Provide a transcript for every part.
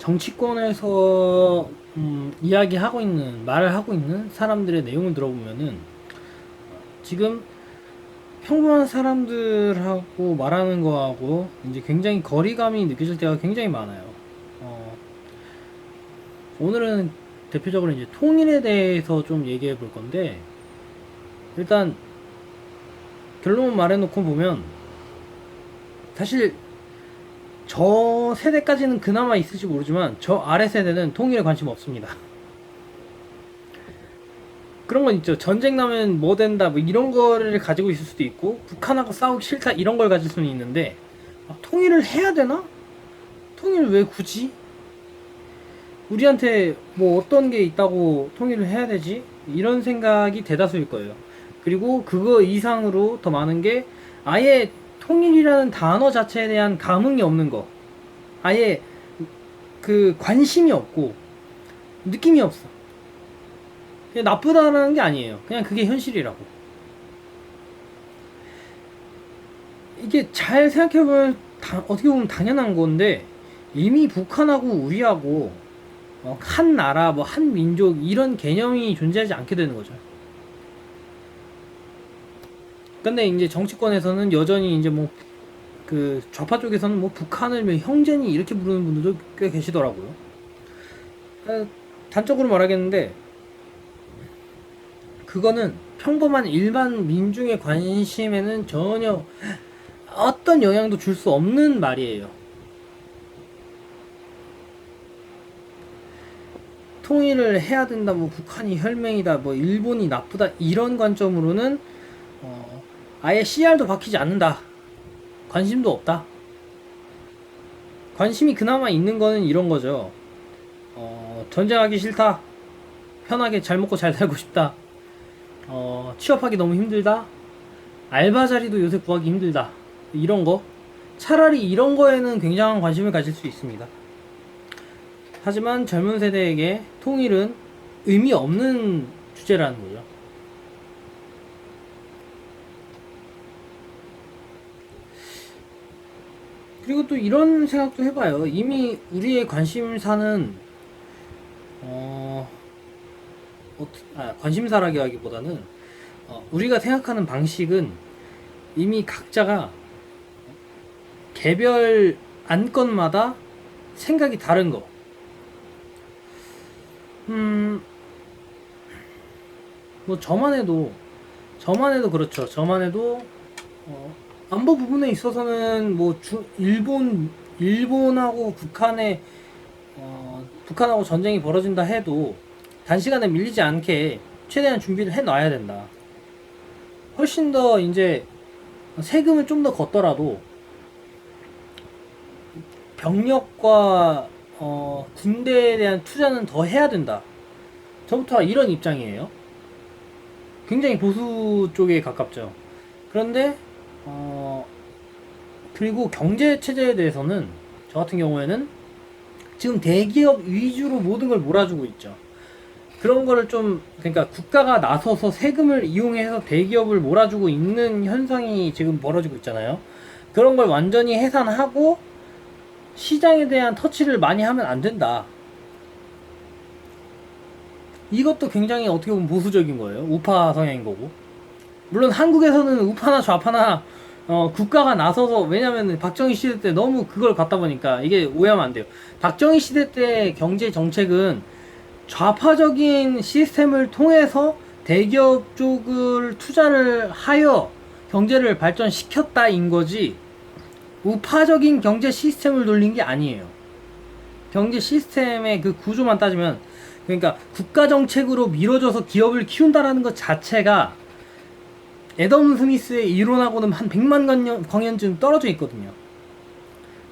정치권에서 이야기하고 있는, 말을 하고 있는 사람들의 내용을 들어보면은 지금 평범한 사람들하고 말하는 거하고 이제 굉장히 거리감이 느껴질 때가 굉장히 많아요. 오늘은 대표적으로 이제 통일에 대해서 좀 얘기해 볼 건데, 일단 결론 말해놓고 보면 사실 저 세대까지는 그나마 있을지 모르지만 저 아래 세대는 통일에 관심 없습니다. 그런 건 있죠. 전쟁 나면 뭐 된다 뭐 이런 거를 가지고 있을 수도 있고, 북한하고 싸우기 싫다 이런 걸 가질 수는 있는데, 통일을 해야 되나? 통일 왜 굳이? 우리한테 뭐 어떤 게 있다고 통일을 해야 되지? 이런 생각이 대다수일 거예요. 그리고 그거 이상으로 더 많은 게 아예 통일이라는 단어 자체에 대한 감흥이 없는 거. 아예 그 관심이 없고 느낌이 없어. 그냥 나쁘다라는 게 아니에요. 그냥 그게 현실이라고. 이게 잘 생각해보면 어떻게 보면 당연한 건데, 이미 북한하고 우리하고 한 나라, 뭐 한 민족 이런 개념이 존재하지 않게 되는 거죠. 근데 이제 정치권에서는 여전히 이제 뭐 그 좌파 쪽에서는 뭐 북한을 뭐 형제니 이렇게 부르는 분들도 꽤 계시더라고요. 단적으로 말하겠는데, 그거는 평범한 일반 민중의 관심에는 전혀 어떤 영향도 줄 수 없는 말이에요. 통일을 해야 된다, 뭐 북한이 혈맹이다, 뭐 일본이 나쁘다 이런 관점으로는 아예 CR도 박히지 않는다. 관심도 없다. 관심이 그나마 있는 거는 이런 거죠. 전쟁하기 싫다. 편하게 잘 먹고 잘 살고 싶다. 취업하기 너무 힘들다. 알바 자리도 요새 구하기 힘들다. 이런 거. 차라리 이런 거에는 굉장한 관심을 가질 수 있습니다. 하지만 젊은 세대에게 통일은 의미 없는 주제라는 거죠. 그리고 또 이런 생각도 해봐요. 이미 우리의 관심사는 관심사라기 하기보다는 우리가 생각하는 방식은 이미 각자가 개별 안건마다 생각이 다른 거. 뭐 저만 해도 그렇죠. 저만 해도 안보 부분에 있어서는 뭐 일본하고 북한하고 전쟁이 벌어진다 해도 단시간에 밀리지 않게 최대한 준비를 해 놔야 된다. 훨씬 더 이제 세금을 좀 더 걷더라도 병력과 군대에 대한 투자는 더 해야 된다. 저부터 이런 입장이에요. 굉장히 보수 쪽에 가깝죠. 그런데 그리고 경제 체제에 대해서는 저 같은 경우에는 지금 대기업 위주로 모든 걸 몰아주고 있죠. 그런 거를 좀, 그러니까 국가가 나서서 세금을 이용해서 대기업을 몰아주고 있는 현상이 지금 벌어지고 있잖아요. 그런 걸 완전히 해산하고 시장에 대한 터치를 많이 하면 안 된다. 이것도 굉장히 어떻게 보면 보수적인 거예요. 우파 성향인 거고. 물론 한국에서는 우파나 좌파나 국가가 나서서, 왜냐면 박정희 시대 때 너무 그걸 갖다 보니까 이게 오해하면 안 돼요. 박정희 시대 때 경제 정책은 좌파적인 시스템을 통해서 대기업 쪽을 투자를 하여 경제를 발전시켰다인 거지, 우파적인 경제 시스템을 돌린 게 아니에요. 경제 시스템의 그 구조만 따지면, 그러니까 국가 정책으로 밀어줘서 기업을 키운다라는 것 자체가 애덤 스미스의 이론하고는 한 100만 광년쯤 떨어져 있거든요.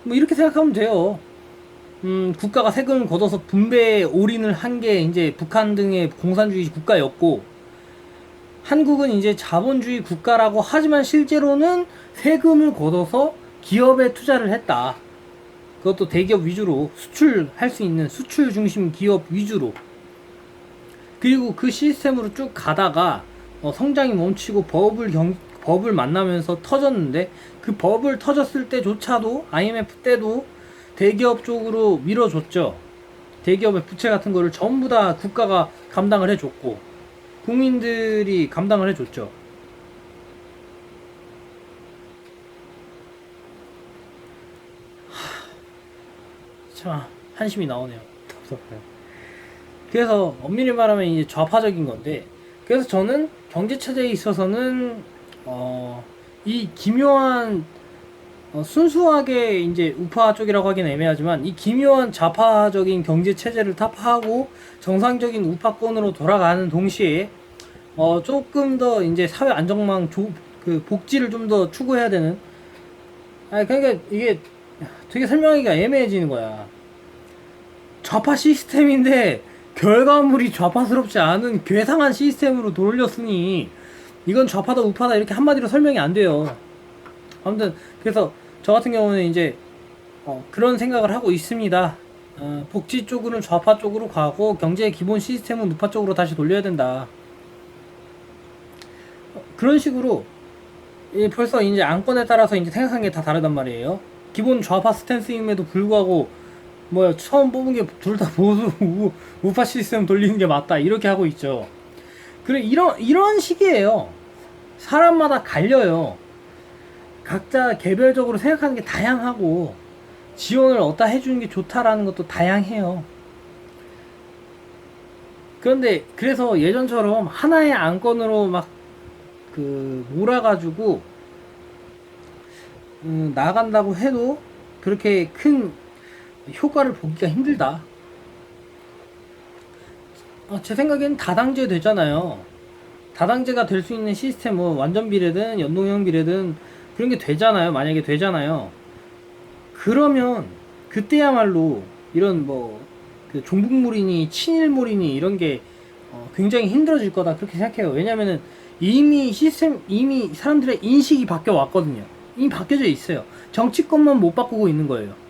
뭐 이렇게 생각하면 돼요. 국가가 세금을 걷어서 분배에 올인을 한 게 이제 북한 등의 공산주의 국가였고, 한국은 이제 자본주의 국가라고 하지만 실제로는 세금을 걷어서 기업에 투자를 했다. 그것도 대기업 위주로, 수출할 수 있는 수출 중심 기업 위주로. 그리고 그 시스템으로 쭉 가다가 성장이 멈추고 법을 만나면서 터졌는데, 그 법을 터졌을 때조차도 IMF 때도 대기업 쪽으로 밀어줬죠. 대기업의 부채 같은 거를 전부 다 국가가 감당을 해줬고 국민들이 감당을 해줬죠. 참 한심이 나오네요. 답답해요. 그래서 엄밀히 말하면 이제 좌파적인 건데, 그래서 저는 경제 체제에 있어서는 이 기묘한 순수하게 이제 우파 쪽이라고 하기는 애매하지만 이 기묘한 좌파적인 경제 체제를 타파하고 정상적인 우파권으로 돌아가는 동시에 조금 더 이제 사회 안정망 그 복지를 좀 더 추구해야 되는, 그러니까 이게 되게 설명하기가 애매해지는 거야. 좌파 시스템인데 결과물이 좌파스럽지 않은 괴상한 시스템으로 돌렸으니 이건 좌파다 우파다 이렇게 한마디로 설명이 안 돼요. 아무튼 그래서 저 같은 경우는 이제 그런 생각을 하고 있습니다. 복지 쪽으로는 좌파 쪽으로 가고 경제의 기본 시스템은 우파 쪽으로 다시 돌려야 된다. 그런 식으로 벌써 이제 안건에 따라서 이제 생각한 게 다 다르단 말이에요. 기본 좌파 스탠스임에도 불구하고 처음 뽑은 게 둘 다 보수 우파 시스템 돌리는 게 맞다 이렇게 하고 있죠. 그래 이런 식이에요. 사람마다 갈려요. 각자 개별적으로 생각하는 게 다양하고 지원을 어디다 해주는 게 좋다라는 것도 다양해요. 그런데 그래서 예전처럼 하나의 안건으로 막 몰아가지고 나간다고 해도 그렇게 큰 효과를 보기가 힘들다. 제 생각에는 다당제 되잖아요. 다당제가 될 수 있는 시스템, 완전 비례든 연동형 비례든 그런 게 되잖아요. 만약에 되잖아요. 그러면 그때야말로 이런 그 종북물이니 친일물이니 이런 게 굉장히 힘들어질 거다 그렇게 생각해요. 왜냐면은 이미 사람들의 인식이 바뀌어 왔거든요. 이미 바뀌어져 있어요. 정치권만 못 바꾸고 있는 거예요.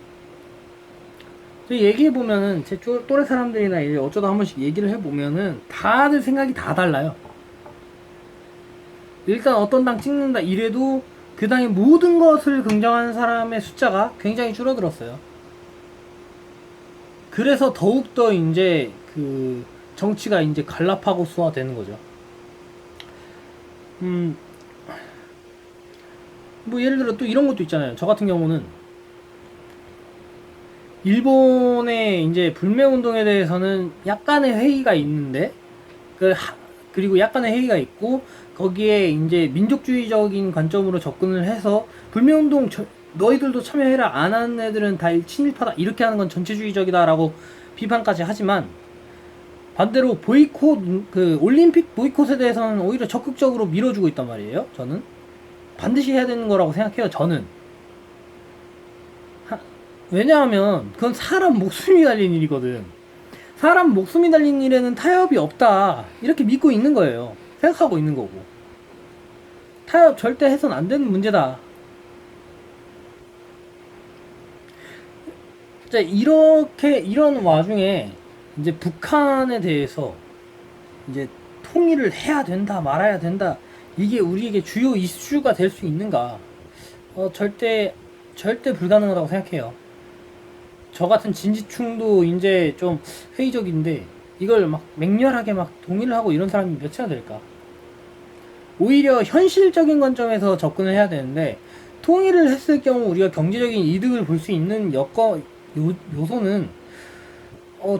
얘기해보면은 제 또래 사람들이나 이제 어쩌다 한 번씩 얘기를 해보면은 다들 생각이 다 달라요. 일단 어떤 당 찍는다 이래도 그 당의 모든 것을 긍정하는 사람의 숫자가 굉장히 줄어들었어요. 그래서 더욱더 이제 그 정치가 이제 갈라파고스화 되는 거죠. 예를 들어 또 이런 것도 있잖아요. 저 같은 경우는 일본의 이제 불매운동에 대해서는 약간의 회의가 있는데, 그리고 약간의 회의가 있고, 거기에 이제 민족주의적인 관점으로 접근을 해서, 불매운동 너희들도 참여해라. 안 하는 애들은 다 친일파다. 이렇게 하는 건 전체주의적이다라고 비판까지 하지만, 반대로 올림픽 보이콧에 대해서는 오히려 적극적으로 밀어주고 있단 말이에요. 저는. 반드시 해야 되는 거라고 생각해요. 저는. 왜냐하면 그건 사람 목숨이 달린 일이거든. 사람 목숨이 달린 일에는 타협이 없다 이렇게 믿고 있는 거예요. 생각하고 있는 거고. 타협 절대 해서는 안 되는 문제다. 자, 이런 와중에 이제 북한에 대해서 이제 통일을 해야 된다 말아야 된다 이게 우리에게 주요 이슈가 될 수 있는가? 절대 불가능하다고 생각해요. 저 같은 진지충도 이제 좀 회의적인데 이걸 막 맹렬하게 막 동의를 하고 이런 사람이 몇이나 될까? 오히려 현실적인 관점에서 접근을 해야 되는데 통일을 했을 경우 우리가 경제적인 이득을 볼 수 있는 요소는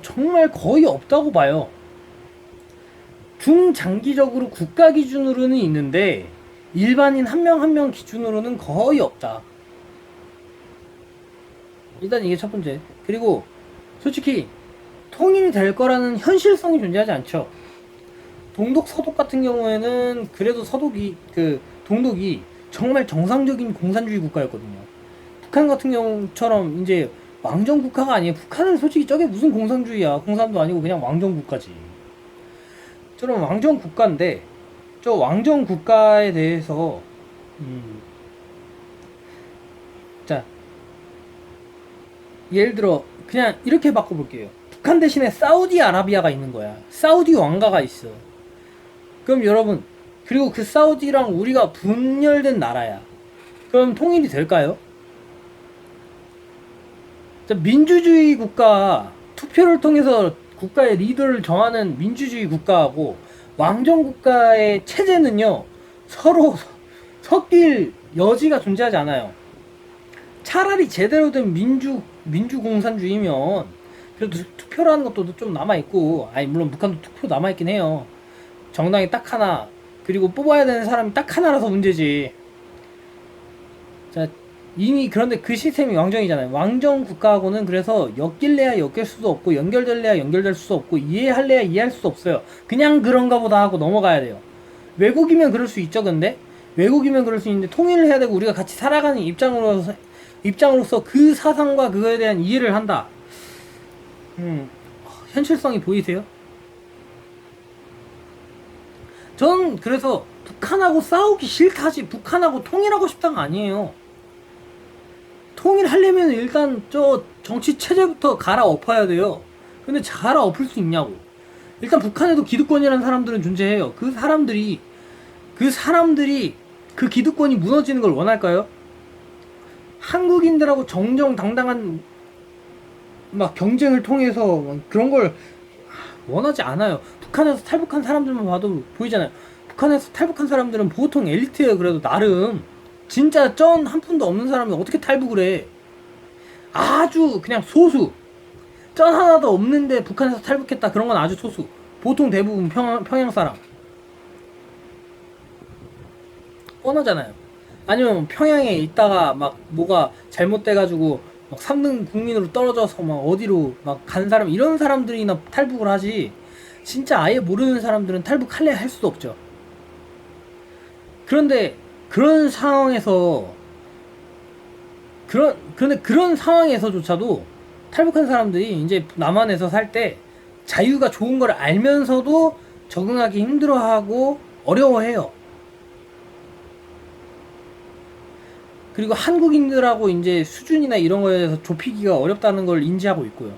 정말 거의 없다고 봐요. 중장기적으로 국가 기준으로는 있는데 일반인 한 명 한 명 기준으로는 거의 없다. 일단 이게 첫 번째. 그리고 솔직히 통일이 될 거라는 현실성이 존재하지 않죠. 동독 서독 같은 경우에는 그래도 동독이 정말 정상적인 공산주의 국가였거든요. 북한 같은 경우처럼 이제 왕정 국가가 아니에요. 북한은 솔직히 저게 무슨 공산주의야. 공산도 아니고 그냥 왕정 국가지. 저런 왕정 국가인데 저 왕정 국가에 대해서 자, 예를 들어 그냥 이렇게 바꿔볼게요. 북한 대신에 사우디아라비아가 있는 거야. 사우디 왕가가 있어. 그럼 여러분, 그리고 그 사우디랑 우리가 분열된 나라야. 그럼 통일이 될까요? 자, 민주주의 국가 투표를 통해서 국가의 리더를 정하는 민주주의 국가하고 왕정 국가의 체제는요, 서로 섞일 여지가 존재하지 않아요. 차라리 제대로 된 민주공산주의면 그래도 투표라는 것도 좀 남아있고, 아니 물론 북한도 투표 남아있긴 해요. 정당이 딱 하나, 그리고 뽑아야 되는 사람이 딱 하나라서 문제지. 자, 이미 그런데 그 시스템이 왕정이잖아요. 왕정 국가하고는 그래서 엮일래야 엮일 수도 없고 연결될래야 연결될 수도 없고 이해할래야 이해할 수도 없어요. 그냥 그런가 보다 하고 넘어가야 돼요. 외국이면 그럴 수 있죠. 근데 외국이면 그럴 수 있는데 통일을 해야 되고 우리가 같이 살아가는 입장으로서 그 사상과 그거에 대한 이해를 한다. 현실성이 보이세요? 전 그래서 북한하고 싸우기 싫다지 북한하고 통일하고 싶다가 아니에요. 통일하려면 일단 저 정치 체제부터 갈아엎어야 돼요. 근데 갈아엎을 수 있냐고. 일단 북한에도 기득권이라는 사람들은 존재해요. 그 사람들이 그 기득권이 무너지는 걸 원할까요? 한국인들하고 정정당당한 막 경쟁을 통해서 그런 걸 원하지 않아요. 북한에서 탈북한 사람들만 봐도 보이잖아요. 북한에서 탈북한 사람들은 보통 엘리트예요. 그래도 나름 진짜 쩐 한 푼도 없는 사람이 어떻게 탈북을 해. 아주 그냥 소수, 쩐 하나도 없는데 북한에서 탈북했다, 그런 건 아주 소수. 보통 대부분 평양 사람. 뻔하잖아요. 아니면 평양에 있다가 막 뭐가 잘못돼가지고 막 3등 국민으로 떨어져서 막 어디로 막 간 사람, 이런 사람들이나 탈북을 하지, 진짜 아예 모르는 사람들은 탈북할래 할 수도 없죠. 그런데 그런 상황에서 그런데 그런 상황에서조차도 탈북한 사람들이 이제 남한에서 살 때 자유가 좋은 걸 알면서도 적응하기 힘들어하고 어려워해요. 그리고 한국인들하고 이제 수준이나 이런 거에 대해서 좁히기가 어렵다는 걸 인지하고 있고요.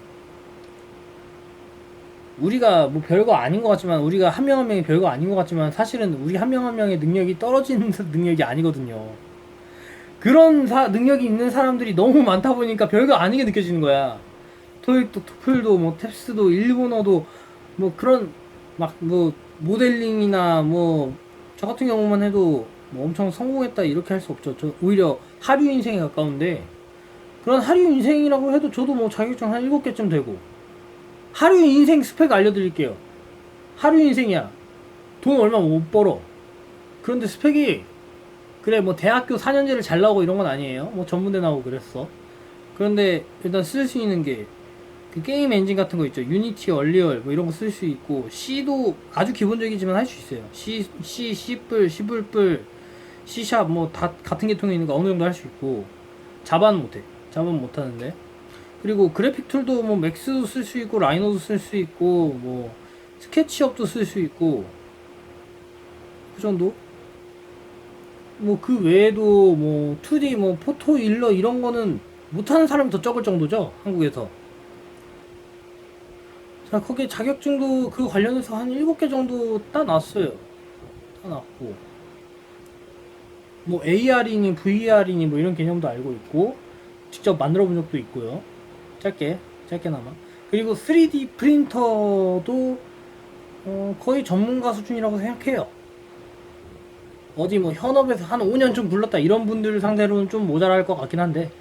우리가 뭐 별거 아닌 것 같지만, 우리가 한 명 한 명이 별거 아닌 것 같지만 사실은 우리 한 명 한 명의 능력이 떨어지는 능력이 아니거든요. 그런 능력이 있는 사람들이 너무 많다 보니까 별거 아니게 느껴지는 거야. 토익도 토플도 뭐 탭스도 일본어도 뭐 그런 막 뭐 모델링이나 뭐 저 같은 경우만 해도 뭐 엄청 성공했다 이렇게 할 수 없죠. 저 오히려 하류 인생에 가까운데, 그런 하류 인생이라고 해도 저도 뭐 자격증 한 7개쯤 되고. 하류 인생 스펙 알려드릴게요. 하류 인생이야. 돈 얼마 못 벌어. 그런데 스펙이, 그래 뭐 대학교 4년제를 잘 나오고 이런 건 아니에요. 뭐 전문대 나오고 그랬어. 그런데 일단 쓸 수 있는 게 그 게임 엔진 같은 거 있죠. 유니티, 얼리얼 뭐 이런 거 쓸 수 있고, C도 아주 기본적이지만 할 수 있어요. C, C++, C++, C샵 뭐 다 같은 계통에 있는 거 어느 정도 할 수 있고, 자바는 못해. 자바는 못하는데. 그리고 그래픽 툴도 뭐 맥스도 쓸 수 있고, 라이노도 쓸 수 있고, 뭐 스케치업도 쓸 수 있고, 그 정도? 뭐 그 외에도 뭐 2D 뭐 포토 일러 이런 거는 못하는 사람이 더 적을 정도죠, 한국에서. 자, 거기에 자격증도 그 관련해서 한 7개 정도 따놨어요. 따놨고, 뭐 AR이니 VR이니 뭐 이런 개념도 알고 있고, 직접 만들어 본 적도 있고요. 짧게나마. 그리고 3D 프린터도 거의 전문가 수준이라고 생각해요. 어디 뭐 현업에서 한 5년 좀 굴렀다 이런 분들 상대로는 좀 모자랄 것 같긴 한데,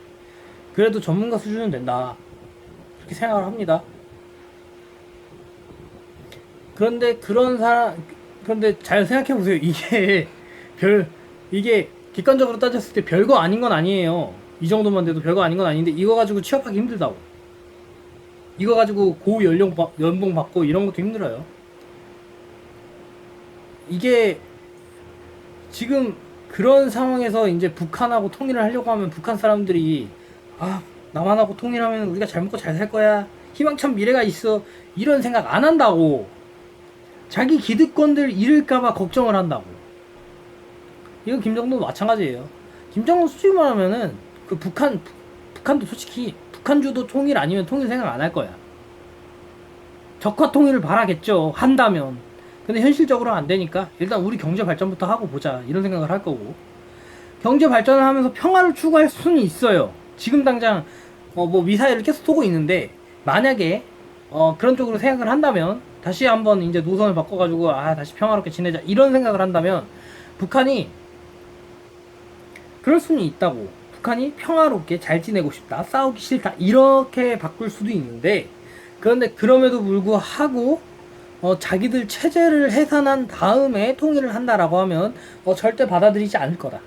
그래도 전문가 수준은 된다, 그렇게 생각을 합니다. 그런데 그런데 잘 생각해 보세요. 이게 객관적으로 따졌을 때 별거 아닌 건 아니에요. 이 정도만 돼도 별거 아닌 건 아닌데, 이거 가지고 취업하기 힘들다고. 이거 가지고 연봉 받고 이런 것도 힘들어요. 이게 지금 그런 상황에서 이제 북한하고 통일을 하려고 하면 북한 사람들이, 아, 남한하고 통일하면 우리가 잘 먹고 잘 살 거야, 희망찬 미래가 있어, 이런 생각 안 한다고. 자기 기득권들 잃을까봐 걱정을 한다고. 이거 김정도 마찬가지예요. 김정은 솔직히 말하면은 그 북한도 솔직히 북한주도 통일 아니면 통일 생각 안 할 거야. 적화 통일을 바라겠죠, 한다면. 근데 현실적으로 안 되니까 일단 우리 경제 발전부터 하고 보자, 이런 생각을 할 거고, 경제 발전을 하면서 평화를 추구할 수는 있어요. 지금 당장 뭐 미사일을 계속 쏘고 있는데, 만약에 그런 쪽으로 생각을 한다면, 다시 한번 이제 노선을 바꿔가지고 다시 평화롭게 지내자 이런 생각을 한다면, 북한이 그럴 수는 있다고. 북한이 평화롭게 잘 지내고 싶다, 싸우기 싫다 이렇게 바꿀 수도 있는데, 그런데 그럼에도 불구하고 자기들 체제를 해산한 다음에 통일을 한다라고 하면 절대 받아들이지 않을 거다.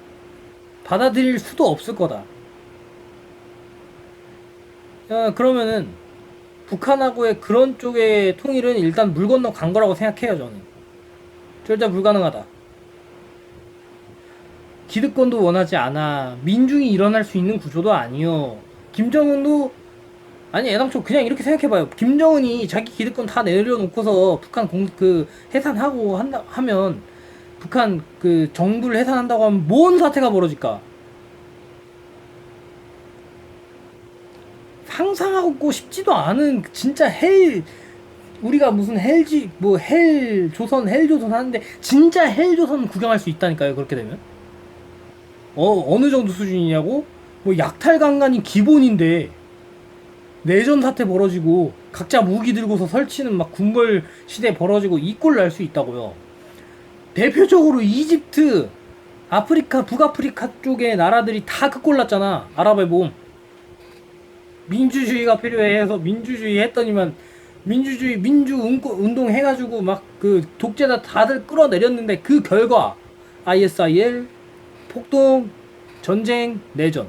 받아들일 수도 없을 거다. 그러면은 북한하고의 그런 쪽의 통일은 일단 물 건너 간 거라고 생각해요. 저는 절대 불가능하다. 기득권도 원하지 않아. 민중이 일어날 수 있는 구조도 아니요. 김정은도, 아니 애당초 그냥 이렇게 생각해봐요. 김정은이 자기 기득권 다 내려놓고서 북한 해산하고 한다 하면, 북한 그 정부를 해산한다고 하면 뭔 사태가 벌어질까? 상상하고 싶지도 않은 진짜 우리가 무슨 헬조선 하는데 진짜 헬조선 구경할 수 있다니까요. 그렇게 되면 어느 정도 수준이냐고? 뭐 약탈강간이 기본인데 내전 사태 벌어지고 각자 무기 들고서 설치는 막 궁궐 시대 벌어지고 이 꼴 날 수 있다고요. 대표적으로 이집트, 아프리카, 북아프리카 쪽의 나라들이 다 그 꼴 났잖아. 아랍의 봄. 민주주의가 필요해 해서 민주주의 했더니만 민주 운동 해가지고 막 그 독재다 다들 끌어내렸는데, 그 결과 ISIL, 폭동, 전쟁, 내전.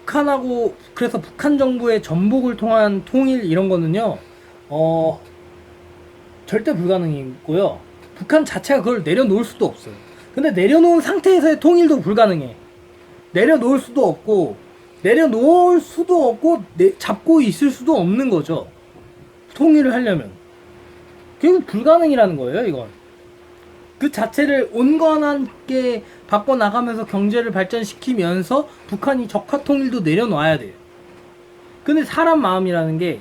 북한하고, 그래서 북한 정부의 전복을 통한 통일 이런 거는요 절대 불가능이고요. 북한 자체가 그걸 내려놓을 수도 없어요. 근데 내려놓은 상태에서의 통일도 불가능해. 내려놓을 수도 없고 잡고 있을 수도 없는 거죠. 통일을 하려면 결국 불가능이라는 거예요. 이건 그 자체를 온건하게 바꿔나가면서 경제를 발전시키면서 북한이 적화 통일도 내려놔야 돼요. 근데 사람 마음이라는 게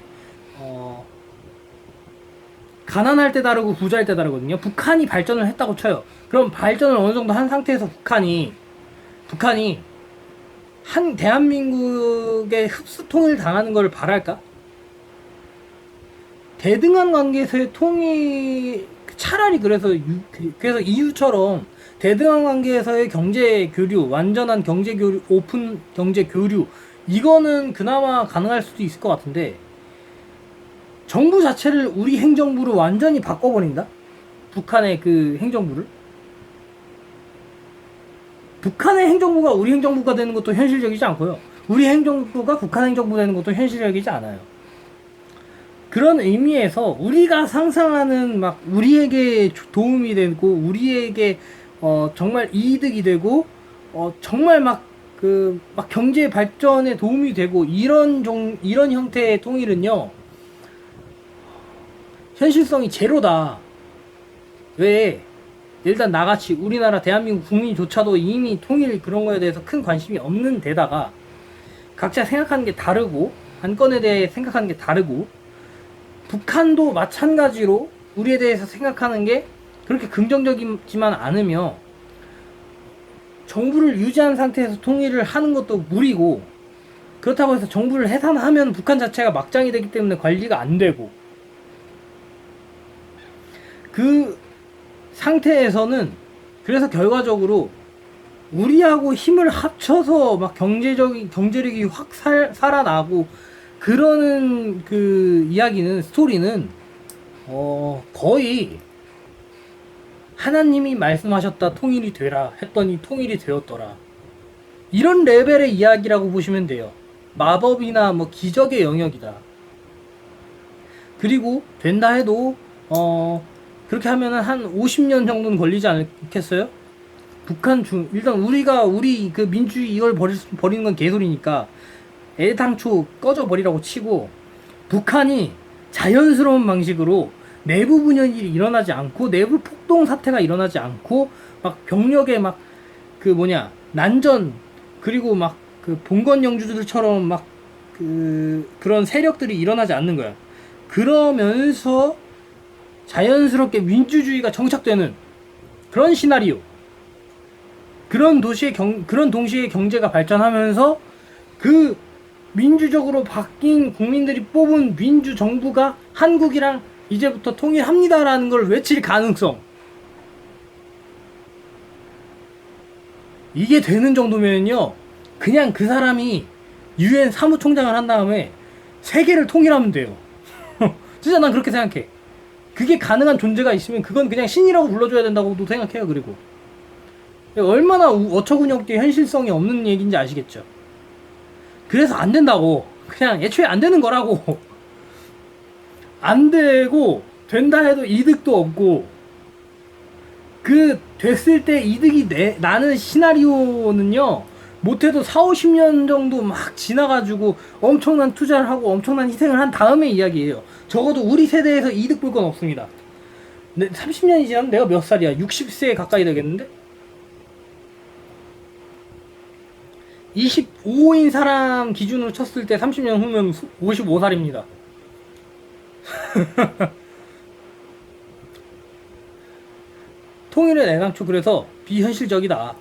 가난할 때 다르고 부자일 때 다르거든요. 북한이 발전을 했다고 쳐요. 그럼 발전을 어느 정도 한 상태에서 북한이 한 대한민국의 흡수 통일 당하는 걸 바랄까? 대등한 관계에서의 통일, 차라리 그래서 EU처럼 대등한 관계에서의 경제 교류, 완전한 경제 교류, 오픈 경제 교류, 이거는 그나마 가능할 수도 있을 것 같은데, 정부 자체를 우리 행정부로 완전히 바꿔버린다? 북한의 그 행정부를? 북한의 행정부가 우리 행정부가 되는 것도 현실적이지 않고요. 우리 행정부가 북한 행정부 되는 것도 현실적이지 않아요. 그런 의미에서 우리가 상상하는 막 우리에게 도움이 되고 우리에게 정말 이득이 되고 정말 막 경제 발전에 도움이 되고 이런 형태의 통일은요 현실성이 제로다. 왜? 일단 나같이 우리나라 대한민국 국민조차도 이미 통일 그런 거에 대해서 큰 관심이 없는 데다가 각자 생각하는 게 다르고 안건에 대해 생각하는 게 다르고, 북한도 마찬가지로 우리에 대해서 생각하는 게 그렇게 긍정적이지만 않으며, 정부를 유지한 상태에서 통일을 하는 것도 무리고, 그렇다고 해서 정부를 해산하면 북한 자체가 막장이 되기 때문에 관리가 안 되고, 그 상태에서는 그래서 결과적으로 우리하고 힘을 합쳐서 막 경제력이 확 살아나고 그러는 그 이야기는, 스토리는 거의 하나님이 말씀하셨다 통일이 되라 했더니 통일이 되었더라, 이런 레벨의 이야기라고 보시면 돼요. 마법이나 뭐 기적의 영역이다. 그리고 된다 해도 그렇게 하면은 한 50년 정도는 걸리지 않겠어요? 일단 우리 그 민주주의 이걸 버리는 건 개소리니까 애당초 꺼져버리라고 치고, 북한이 자연스러운 방식으로 내부 분열이 일어나지 않고 내부 폭동 사태가 일어나지 않고 막 병력에 막 난전, 그리고 막 그 봉건 영주들처럼 막 그런 세력들이 일어나지 않는 거야. 그러면서 자연스럽게 민주주의가 정착되는 그런 시나리오, 그런 동시에 경제가 발전하면서 그 민주적으로 바뀐 국민들이 뽑은 민주정부가 한국이랑 이제부터 통일합니다라는 걸 외칠 가능성, 이게 되는 정도면요, 그냥 그 사람이 UN 사무총장을 한 다음에 세계를 통일하면 돼요. 진짜 난 그렇게 생각해. 그게 가능한 존재가 있으면 그건 그냥 신이라고 불러줘야 된다고도 생각해요. 그리고 얼마나 어처구니없게 현실성이 없는 얘기인지 아시겠죠? 그래서 안 된다고. 그냥 애초에 안 되는 거라고. 안 되고 된다 해도 이득도 없고, 그 됐을 때 이득이 나는 시나리오는요, 못해도 40-50년 정도 막 지나가지고 엄청난 투자를 하고 엄청난 희생을 한 다음에 이야기예요. 적어도 우리 세대에서 이득 볼 건 없습니다. 30년이 지나면 내가 몇 살이야? 60세 가까이 되겠는데? 25인 사람 기준으로 쳤을 때 30년 후면 55살입니다. 통일은 애당초 그래서 비현실적이다.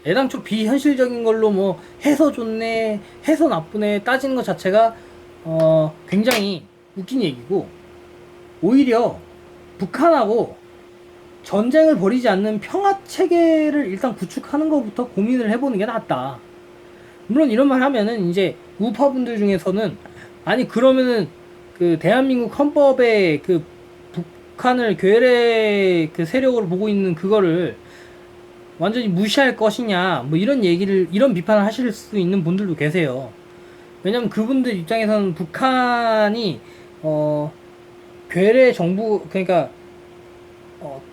애당초 비현실적인 걸로 뭐 해서 좋네, 해서 나쁘네 따지는 것 자체가 굉장히 웃긴 얘기고, 오히려 북한하고 전쟁을 벌이지 않는 평화 체계를 일단 구축하는 것부터 고민을 해보는 게 낫다. 물론 이런 말 하면은 이제 우파분들 중에서는, 아니 그러면은 그 대한민국 헌법에 그 북한을 괴뢰 그 세력으로 보고 있는 그거를 완전히 무시할 것이냐, 뭐 이런 얘기를, 이런 비판을 하실 수 있는 분들도 계세요. 왜냐면 그분들 입장에서는 북한이 괴뢰 정부, 그러니까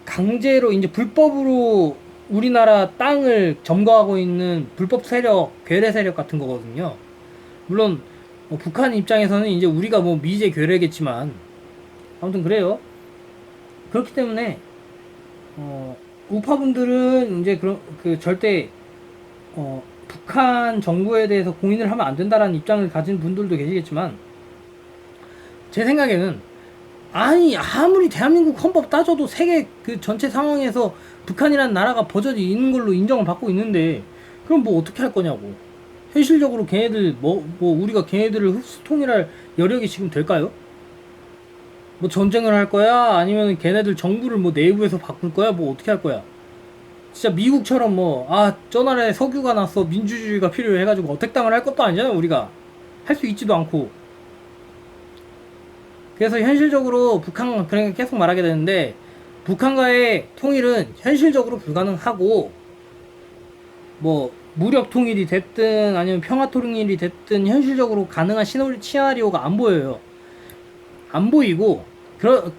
강제로 이제 불법으로 우리나라 땅을 점거하고 있는 불법 세력, 괴뢰 세력 같은 거거든요. 물론 북한 입장에서는 이제 우리가 뭐 미제 괴뢰겠지만 아무튼 그래요. 그렇기 때문에 우파분들은 이제 그 절대 북한 정부에 대해서 공인을 하면 안 된다라는 입장을 가진 분들도 계시겠지만, 제 생각에는 아니 아무리 대한민국 헌법 따져도 세계 그 전체 상황에서 북한이라는 나라가 버젓이 있는 걸로 인정을 받고 있는데, 그럼 뭐 어떻게 할 거냐고. 현실적으로 걔네들 뭐 우리가 걔네들을 흡수통일할 여력이 지금 될까요? 뭐 전쟁을 할 거야? 아니면 걔네들 정부를 뭐 내부에서 바꿀 거야? 뭐 어떻게 할 거야? 진짜 미국처럼 저 나라에 석유가 났어, 민주주의가 필요해 해가지고 어택당을 할 것도 아니잖아요. 우리가 할 수 있지도 않고. 그래서 현실적으로 그러니까 계속 말하게 되는데, 북한과의 통일은 현실적으로 불가능하고, 뭐 무력 통일이 됐든 아니면 평화 통일이 됐든 현실적으로 가능한 시나리오가 안 보여요. 안 보이고,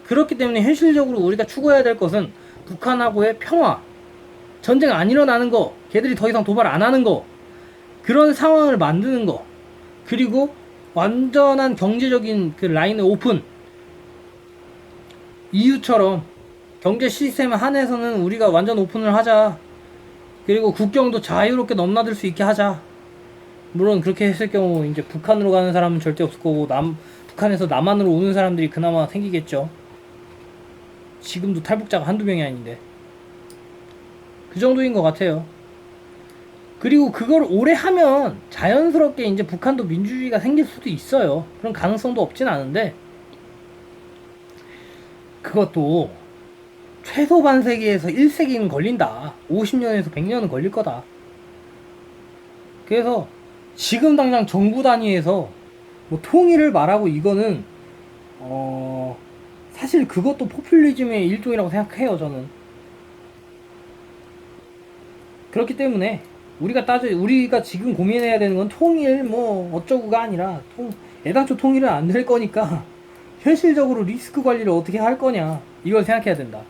그렇기 때문에 현실적으로 우리가 추구해야 될 것은 북한하고의 평화, 전쟁 안 일어나는 거, 걔들이 더 이상 도발 안 하는 거, 그런 상황을 만드는 거, 그리고 완전한 경제적인 그 라인의 오픈, EU처럼 경제 시스템 한해서는 우리가 완전 오픈을 하자. 그리고 국경도 자유롭게 넘나들 수 있게 하자. 물론 그렇게 했을 경우 이제 북한으로 가는 사람은 절대 없을 거고, 북한에서 남한으로 오는 사람들이 그나마 생기겠죠. 지금도 탈북자가 한두 명이 아닌데. 그 정도인 것 같아요. 그리고 그걸 오래 하면 자연스럽게 이제 북한도 민주주의가 생길 수도 있어요. 그런 가능성도 없진 않은데, 그것도 최소 반세기에서 1세기는 걸린다. 50년에서 100년은 걸릴 거다. 그래서 지금 당장 정부 단위에서 뭐 통일을 말하고 이거는 사실 그것도 포퓰리즘의 일종이라고 생각해요, 저는. 그렇기 때문에 우리가 지금 고민해야 되는 건 통일 뭐 어쩌고가 아니라, 애당초 통일은 안 될 거니까 현실적으로 리스크 관리를 어떻게 할 거냐, 이걸 생각해야 된다.